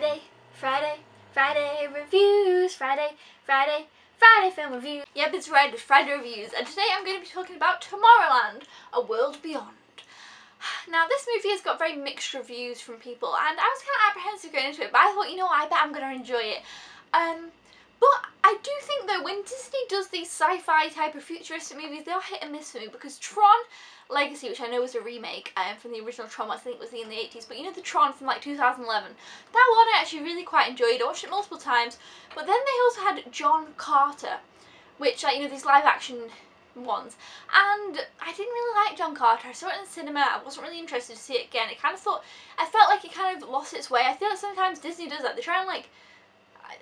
Friday, Friday, Friday reviews, Friday, Friday, Friday film reviews. Yep, it's right, it's Friday reviews, and today I'm going to be talking about Tomorrowland, A World Beyond. Now, this movie has got very mixed reviews from people, and I was kind of apprehensive going into it, but I thought, you know what, I bet I'm going to enjoy it. But I do think that when Disney does these sci-fi type of futuristic movies, they are hit and miss for me, because Tron Legacy, which I know was a remake from the original Tron, I think it was in the 80s, but you know the Tron from like 2011, that one I actually really quite enjoyed. I watched it multiple times, but then they also had John Carter, which, like, you know, these live action ones, and I didn't really like John Carter. I saw it in the cinema, I wasn't really interested to see it again. I felt like it kind of lost its way. I feel like sometimes Disney does that. They try and, like,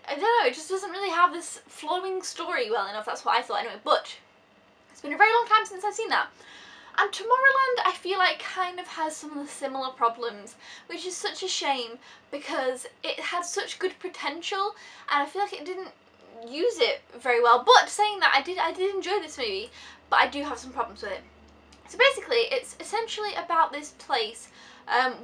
I don't know, it just doesn't really have this flowing story well enough. That's what I thought anyway, but it's been a very long time since I've seen that. And Tomorrowland, I feel like, kind of has some of the similar problems, which is such a shame because it had such good potential, and I feel like it didn't use it very well. But saying that, I did enjoy this movie, but I do have some problems with it. So basically, it's essentially about this place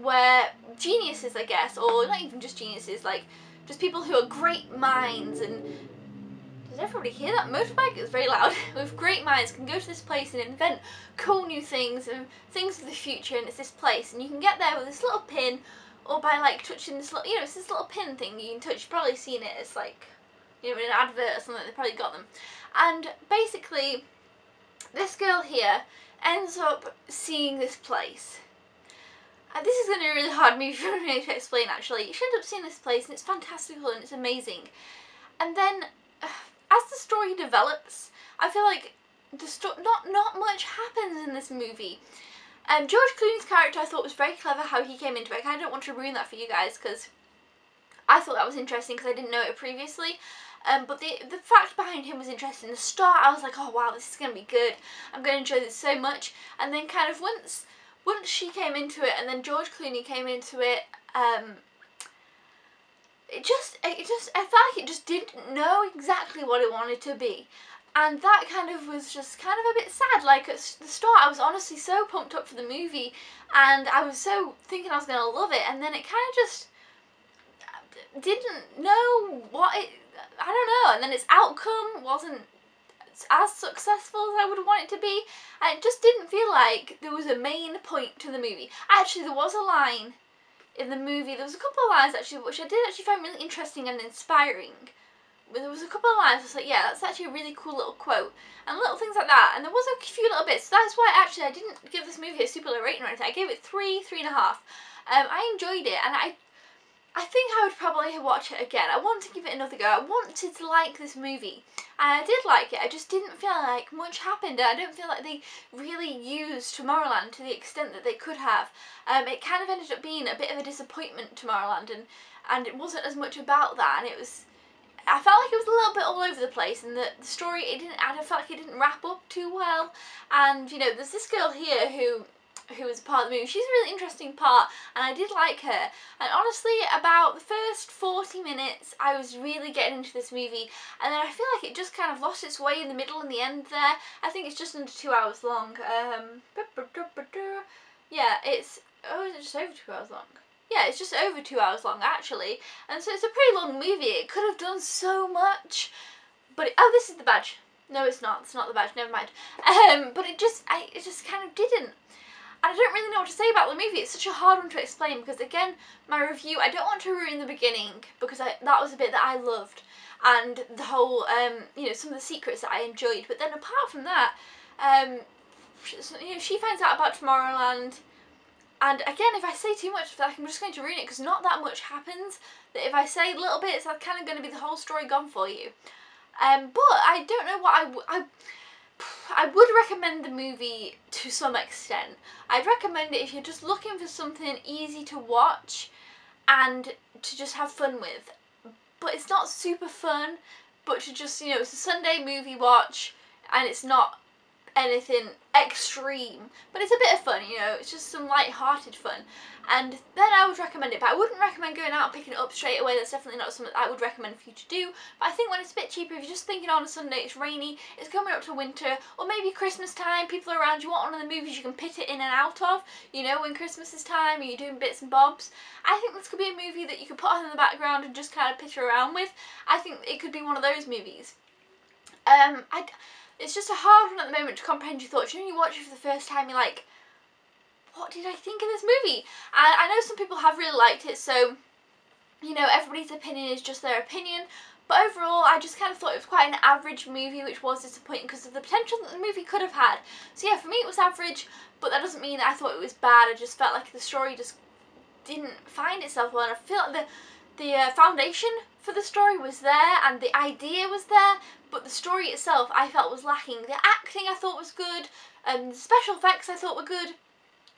where geniuses, I guess, or not even just geniuses, like just people who are great minds, and does everybody hear that motorbike? It's very loud. With great minds can go to this place and invent cool new things and things for the future, and it's this place, and you can get there with this little pin, or by like touching this little, you know, it's this little pin thing you can touch. You've probably seen it. It's like, you know, in an advert or something. They probably got them. And basically, this girl here ends up seeing this place. This is going to be a really hard movie for me to explain, actually. She ends up seeing this place, and it's fantastical and it's amazing. And then, as the story develops, I feel like not much happens in this movie. George Clooney's character, I thought, was very clever how he came into it. I kind of don't want to ruin that for you guys, because I thought that was interesting because I didn't know it previously. But the fact behind him was interesting. The start, I was like, oh wow, this is going to be good. I'm going to enjoy this so much. And then kind of once she came into it, and then George Clooney came into it, I felt like it just didn't know exactly what it wanted to be. And that kind of was just kind of a bit sad. Like, at the start, I was honestly so pumped up for the movie, and I was so thinking I was going to love it, and then it kind of just didn't know what it, I don't know, and then its outcome wasn't as successful as I would want it to be, and it just didn't feel like there was a main point to the movie. Actually, there was a line in the movie, there was a couple of lines actually, which I did actually find really interesting and inspiring. But there was a couple of lines I was like, yeah, that's actually a really cool little quote, and little things like that, and there was a few little bits. So that's why actually I didn't give this movie a super low rating or anything. I gave it 3.5. I enjoyed it, and I think I would probably watch it again. I want to give it another go. I wanted to like this movie, and I did like it. I just didn't feel like much happened, and I don't feel like they really used Tomorrowland to the extent that they could have. It kind of ended up being a bit of a disappointment, Tomorrowland, and it wasn't as much about that, and I felt like it was a little bit all over the place, and the story, I felt like it didn't wrap up too well. And, you know, there's this girl here who was a part of the movie. She's a really interesting part, and I did like her. And honestly, about the first 40 minutes, I was really getting into this movie, and then I feel like it just kind of lost its way in the middle and the end there. I think it's just under 2 hours long. Yeah, is it just over 2 hours long? Yeah, it's just over 2 hours long, actually. And so it's a pretty long movie. It could have done so much, but oh, this is the badge. No, it's not. It's not the badge. Never mind. But it just kind of didn't. And I don't really know what to say about the movie. It's such a hard one to explain because, again, my review, I don't want to ruin the beginning because that was a bit that I loved, and the whole, you know, some of the secrets that I enjoyed. But then apart from that, you know, she finds out about Tomorrowland, and again, if I say too much, I'm just going to ruin it because not that much happens. That if I say little bits, that's kind of going to be the whole story gone for you. But I don't know what I would recommend the movie to some extent. I'd recommend it if you're just looking for something easy to watch and to just have fun with. But it's not super fun, but to just, you know, it's a Sunday movie watch, and it's not anything extreme, but it's a bit of fun, you know, it's just some light-hearted fun. And then I would recommend it, but I wouldn't recommend going out and picking it up straight away. That's definitely not something I would recommend for you to do. But I think when it's a bit cheaper, if you're just thinking on a Sunday, it's rainy, it's coming up to winter, or maybe Christmas time, people are around, you want one of the movies you can pit it in and out of, you know, when Christmas is time and you're doing bits and bobs. I think this could be a movie that you could put on in the background and just kind of pitter around with. I think it could be one of those movies. It's just a hard one at the moment to comprehend your thoughts. You know, you watch it for the first time, you're like, what did I think of this movie? And I know some people have really liked it, so, you know, everybody's opinion is just their opinion. But overall, I just kind of thought it was quite an average movie, which was disappointing because of the potential that the movie could have had. So yeah, for me it was average, but that doesn't mean that I thought it was bad. I just felt like the story just didn't find itself well, and I feel like the foundation for the story was there and the idea was there, but the story itself I felt was lacking. The acting I thought was good, and the special effects I thought were good.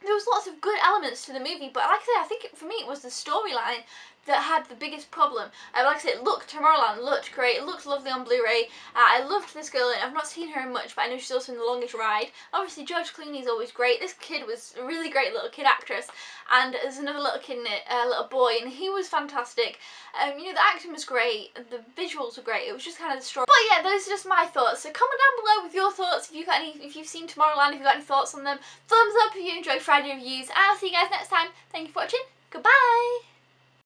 There was lots of good elements to the movie, but like I said, I think for me it was the storyline that had the biggest problem. Like I said, Tomorrowland looked great, it looked lovely on Blu-ray. I loved this girl, and I've not seen her in much, but I know she's also in The Longest Ride. Obviously George Clooney's always great. This kid was a really great little kid actress, and there's another little kid in it, a little boy, and he was fantastic. You know, the acting was great, the visuals were great, it was just kind of the story. But yeah, those are just my thoughts, so comment down below with your thoughts, if you've seen Tomorrowland, if you've got any thoughts on them. Thumbs up if you enjoyed Friday Reviews, and I'll see you guys next time. Thank you for watching, goodbye!